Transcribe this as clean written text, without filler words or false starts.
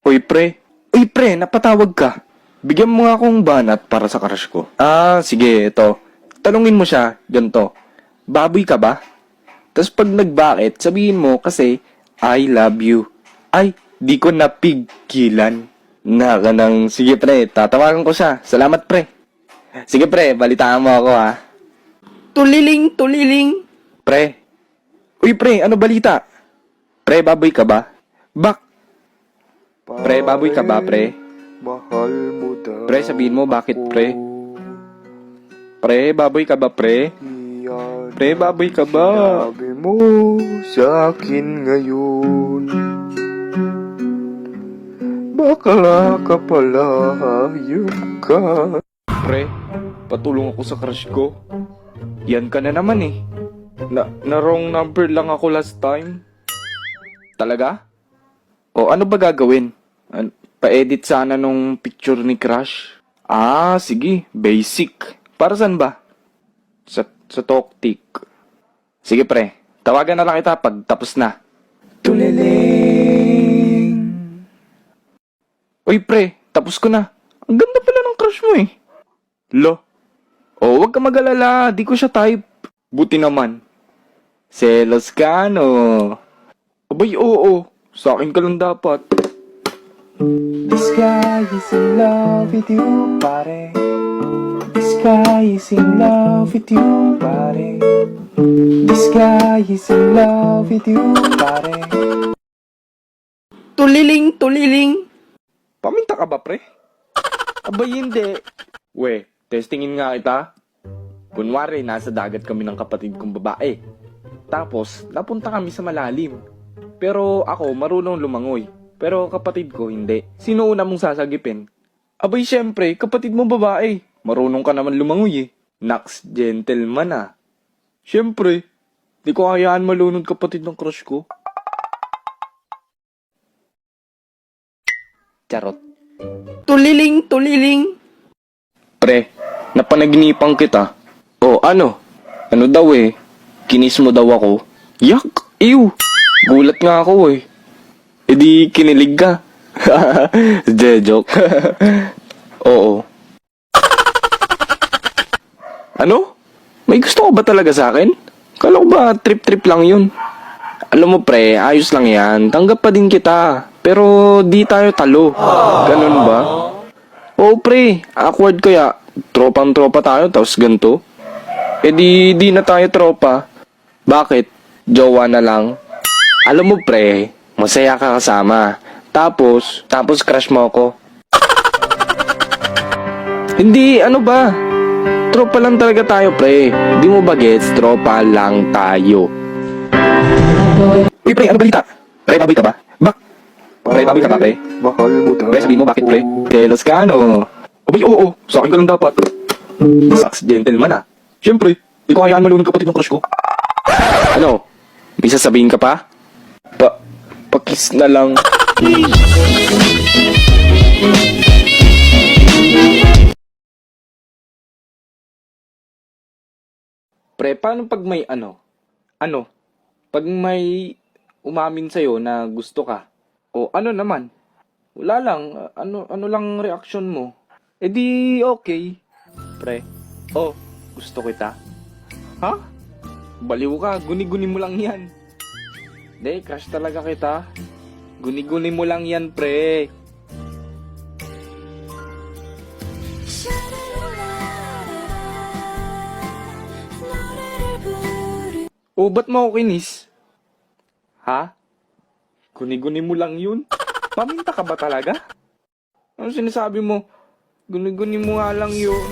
Uy, pre. Uy, pre, napatawag ka. Bigyan mo nga akong banat para sa crush ko. Ah, sige, ito. Tanungin mo siya, ganito. Baboy ka ba? Tapos pag nagbakit, sabihin mo kasi, I love you. Ay, di ko napigilan. Naka nang, sige pre, tatawagan ko siya. Salamat pre. Sige pre, balitaan mo ako ha. Tuliling, tuliling. Pre. Uy pre, ano balita? Pre, baboy ka ba? Pre, baboy ka ba pre? Mahal mo daw. Pre, sabihin mo bakit pre? Pre, baboy ka ba pre? Iyan Pre, baboy ka ba? sabi mo sa akin ngayon. Bakla ka pala, hayop ka. Pre, patulong ako sa crush ko. Yan ka na naman eh. Na wrong number lang ako last time. Talaga? O ano ba gagawin? Pa-edit sana nung picture ni crush. Ah, sige. Basic. Para saan ba? Sa Toktik. Sige pre, tawagan na lang kita pag tapos na. Tuliling. Uy pre, tapos ko na. Ang ganda pala ng crush mo eh. Lo. Oh, wag ka mag-alala. Di ko siya type. Buti naman. Selos ka, no? Abay, oo. Sa akin ka lang dapat. This guy is in love with you, pare. This guy is in love with you, pare. This guy is in love with you, pare. Tuliling, tuliling. Paminta ka ba, pre? Abay, hindi. We, testingin nga kita. Kunwari, nasa dagat kami ng kapatid kong babae. Tapos, napunta kami sa malalim. Pero ako, marunong lumangoy. Pero kapatid ko, hindi. Sino una mong sasagipin? Abay, syempre, kapatid mo babae. Marunong ka naman lumangoy eh. Naks, gentleman ah. Syempre, di ko hayaan malunod kapatid ng crush ko. Charot. Tuliling, tuliling. Pre, napanaginipan kita. O, ano? Ano daw eh? Kinis mo daw ako? Yak! Ew! Gulat nga ako eh. E di kinilig ka. Joke. Oo. Ano? May gusto ko ba talaga sa akin? Kala ko ba trip-trip lang yun? Alam mo pre, ayos lang yan. Tanggap pa din kita. Pero di tayo talo. Ganun ba? Oo pre, awkward kaya. Tropang-tropa tayo, tapos ganito. E di na tayo tropa. Bakit? Jowa na lang. Alam mo pre, masaya ka kasama. Tapos crush mo ako. Hindi, ano ba? Tropa lang talaga tayo pre. Di mo ba gets? Tropa lang tayo. Uy pre, ano balita? Pre, baboy ka ba? Pre, baboy ka ba pre? Mahal mo daw. Pre, sabihin mo bakit pre? Kelos ka no? Abay, oo. Sa akin ka lang dapat. Sucks, gentleman ah. Siyempre, di ko hayaan malunod kapatid ng crush ko. Ano? May sasabihin ka pa? Pakiss na lang. Pre, paano pag may ano? Ano? Pag may umamin sa'yo na gusto ka? O ano naman? Wala lang. Ano lang reaksyon mo? E di okay. Pre, oh, gusto kita. Ha? Baliw ka, guni-guni mo lang yan. Hindi, crush talaga kita. Guni-guni mo lang yan, pre. Oh, ba't mo ako kinis? Ha? Guni-guni mo lang yun? Paminta ka ba talaga? Ano sinasabi mo? Guni-guni mo nga lang yun.